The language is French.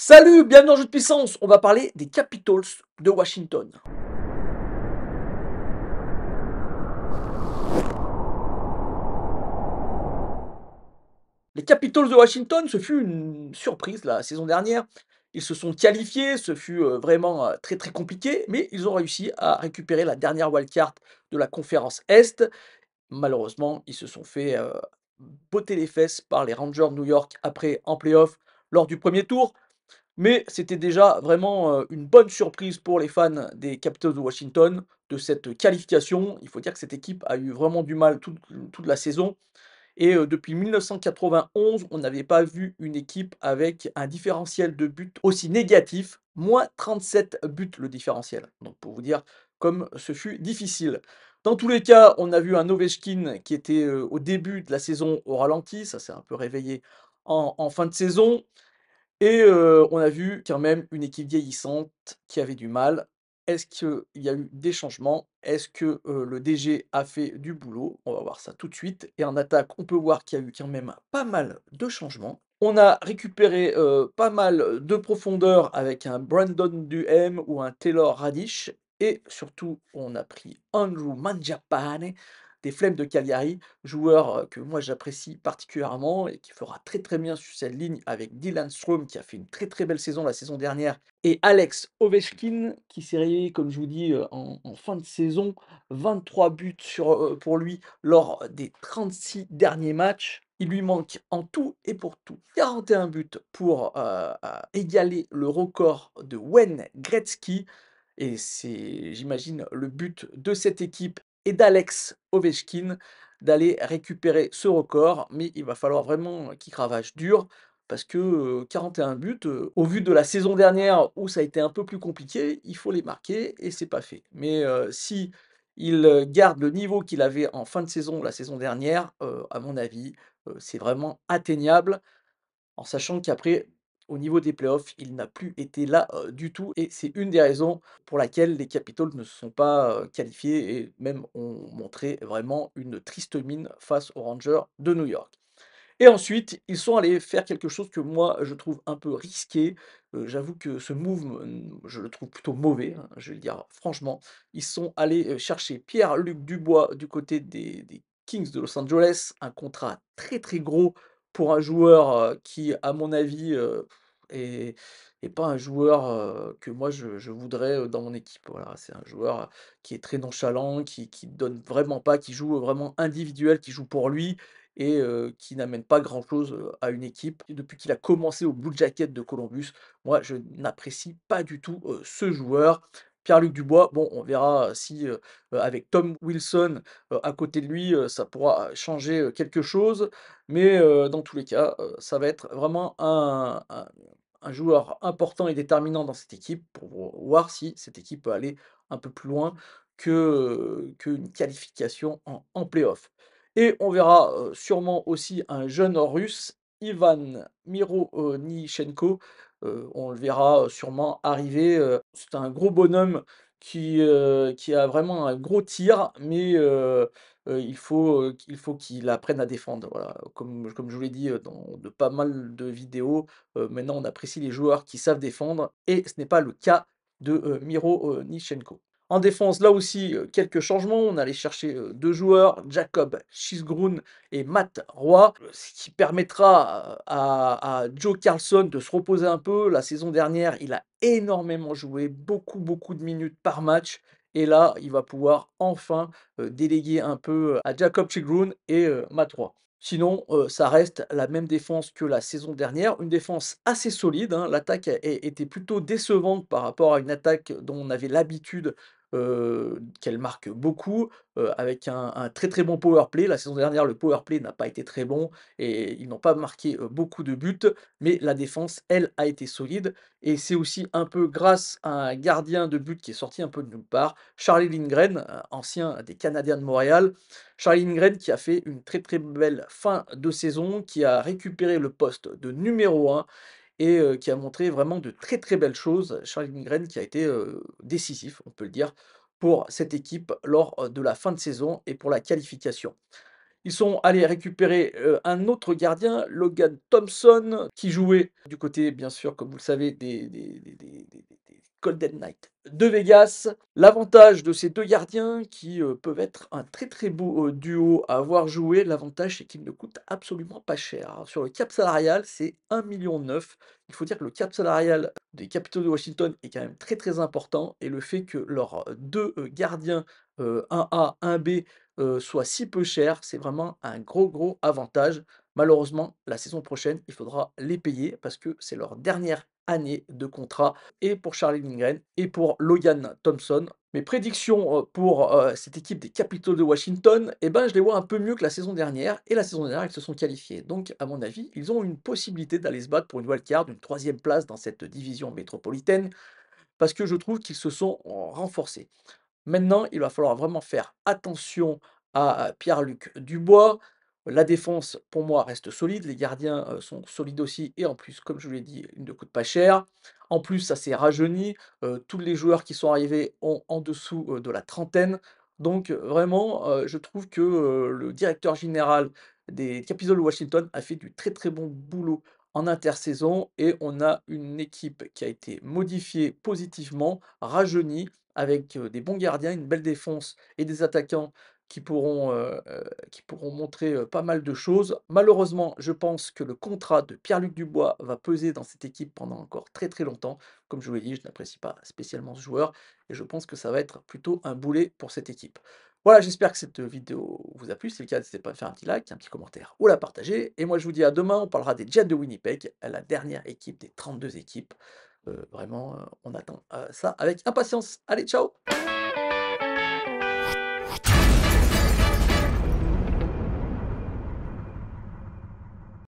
Salut, bienvenue dans Jeu de puissance. On va parler des Capitals de Washington. Les Capitals de Washington, ce fut une surprise la saison dernière. Ils se sont qualifiés, ce fut vraiment très très compliqué, mais ils ont réussi à récupérer la dernière wildcard de la conférence Est. Malheureusement, ils se sont fait botter les fesses par les Rangers de New York après en playoff lors du premier tour. Mais c'était déjà vraiment, une bonne surprise pour les fans des Capitals de Washington, de cette qualification. Il faut dire que cette équipe a eu vraiment du mal toute la saison et depuis 1991, on n'avait pas vu une équipe avec un différentiel de buts aussi négatif, -37 buts le différentiel. Donc pour vous dire comme ce fut difficile. Dans tous les cas, on a vu un Ovechkin qui était, au début de la saison au ralenti, ça s'est un peu réveillé en fin de saison. Et on a vu quand même une équipe vieillissante qui avait du mal. Est-ce qu'il y a eu des changements? Est-ce que, le DG a fait du boulot? On va voir ça tout de suite et en attaque, on peut voir qu'il y a eu quand même pas mal de changements. On a récupéré, pas mal de profondeur avec un Brandon Duhaime ou un Taylor Radish et surtout, on a pris Andrew Mangiapane des Flames de Calgary, joueur, que moi j'apprécie particulièrement et qui fera très, très bien sur cette ligne avec Dylan Strome qui a fait une très, très belle saison la saison dernière et Alex Ovechkin qui s'est réveillé comme je vous dis, en fin de saison. 23 buts pour lui lors des 36 derniers matchs. Il lui manque en tout et pour tout 41 buts pour, égaler le record de Wayne Gretzky et c'est, j'imagine, le but de cette équipe et d'Alex Ovechkin d'aller récupérer ce record, mais il va falloir vraiment qu'il cravache dur parce que, 41 buts, au vu de la saison dernière où ça a été un peu plus compliqué, il faut les marquer et c'est pas fait. Mais, si il, garde le niveau qu'il avait en fin de saison, la saison dernière, à mon avis, c'est vraiment atteignable. En sachant qu'après, au niveau des playoffs, il n'a plus été là, du tout et c'est une des raisons pour laquelle les Capitals ne se sont pas, qualifiés et même ont montré vraiment une triste mine face aux Rangers de New York. Et ensuite, ils sont allés faire quelque chose que moi je trouve un peu risqué. J'avoue que ce move, je le trouve plutôt mauvais, hein, je vais le dire franchement. Ils sont allés, chercher Pierre-Luc Dubois du côté des Kings de Los Angeles, un contrat très, très gros pour un joueur, qui à mon avis, est est pas un joueur, que moi je voudrais, dans mon équipe. Voilà, c'est un joueur, qui est très nonchalant, qui donne vraiment pas, qui joue, vraiment individuel, qui joue pour lui et qui n'amène pas grand-chose, à une équipe. Et depuis qu'il a commencé au Blue Jackets de Columbus, moi je n'apprécie pas du tout, ce joueur. Pierre-Luc Dubois, bon, on verra si, avec Tom Wilson, à côté de lui, ça pourra changer, quelque chose. Mais, dans tous les cas, ça va être vraiment un joueur important et déterminant dans cette équipe pour voir si cette équipe peut aller un peu plus loin qu'une qualification en play-off. Et on verra, sûrement aussi un jeune Russe, Ivan Mironichenko, on le verra, sûrement arriver, c'est un gros bonhomme qui a vraiment un gros tir, mais il faut qu'il apprenne à défendre, voilà. Comme je vous l'ai dit, dans de pas mal de vidéos, maintenant on apprécie les joueurs qui savent défendre et ce n'est pas le cas de, Mironichenko. En défense, là aussi, quelques changements. On allait chercher, 2 joueurs, Jacob Chisgroen et Matt Roy, ce qui permettra à Joe Carlson de se reposer un peu. La saison dernière, il a énormément joué, beaucoup, beaucoup de minutes par match et là, il va pouvoir enfin, déléguer un peu, à Jacob Chisgroen et Matt Roy. Sinon, ça reste la même défense que la saison dernière, une défense assez solide, hein. L'attaque était plutôt décevante par rapport à une attaque dont on avait l'habitude, qu'elle marque beaucoup, avec un très, très bon power play. La saison dernière, le power play n'a pas été très bon et ils n'ont pas marqué, beaucoup de buts, mais la défense, elle, a été solide et c'est aussi un peu grâce à un gardien de but qui est sorti un peu de nulle part, Charlie Lindgren, ancien des Canadiens de Montréal. Charlie Lindgren qui a fait une très, très belle fin de saison, qui a récupéré le poste de numéro 1 et qui a montré vraiment de très, très belles choses. Charlie Lindgren qui a été, décisif, on peut le dire, pour cette équipe lors, de la fin de saison et pour la qualification. Ils sont allés récupérer, un autre gardien, Logan Thompson, qui jouait du côté, bien sûr, comme vous le savez, des Golden Knights de Vegas. L'avantage de ces 2 gardiens qui, peuvent être un très, très beau, duo à avoir joué, l'avantage, c'est qu'ils ne coûtent absolument pas cher. Alors sur le cap salarial, c'est 1,9 million. Il faut dire que le cap salarial des Capitals de Washington est quand même très, très important et le fait que leurs 2, gardiens, 1A, 1B, soient si peu chers, c'est vraiment un gros, gros avantage. Malheureusement, la saison prochaine, il faudra les payer parce que c'est leur dernière année de contrat et pour Charlie Lindgren et pour Logan Thompson. Mes prédictions, pour, cette équipe des Capitals de Washington, eh ben, je les vois un peu mieux que la saison dernière et la saison dernière, ils se sont qualifiés. Donc à mon avis, ils ont une possibilité d'aller se battre pour une wild card, une troisième place dans cette division métropolitaine parce que je trouve qu'ils se sont renforcés. Maintenant, il va falloir vraiment faire attention à Pierre-Luc Dubois. La défense, pour moi, reste solide. Les gardiens, sont solides aussi et en plus, comme je vous l'ai dit, ils ne coûtent pas cher. En plus, ça s'est rajeuni. Tous les joueurs qui sont arrivés ont en dessous, de la trentaine. Donc, vraiment, je trouve que, le directeur général des Capitals de Washington a fait du très, très bon boulot en intersaison et on a une équipe qui a été modifiée positivement, rajeunie avec, des bons gardiens, une belle défense et des attaquants qui pourront montrer, pas mal de choses. Malheureusement, je pense que le contrat de Pierre-Luc Dubois va peser dans cette équipe pendant encore très, très longtemps. Comme je vous l'ai dit, je n'apprécie pas spécialement ce joueur et je pense que ça va être plutôt un boulet pour cette équipe. Voilà, j'espère que cette vidéo vous a plu. Si c'est le cas, n'hésitez pas à faire un petit like, un petit commentaire ou à la partager et moi je vous dis à demain, on parlera des Jets de Winnipeg, la dernière équipe des 32 équipes. Vraiment, on attend, ça avec impatience. Allez, ciao!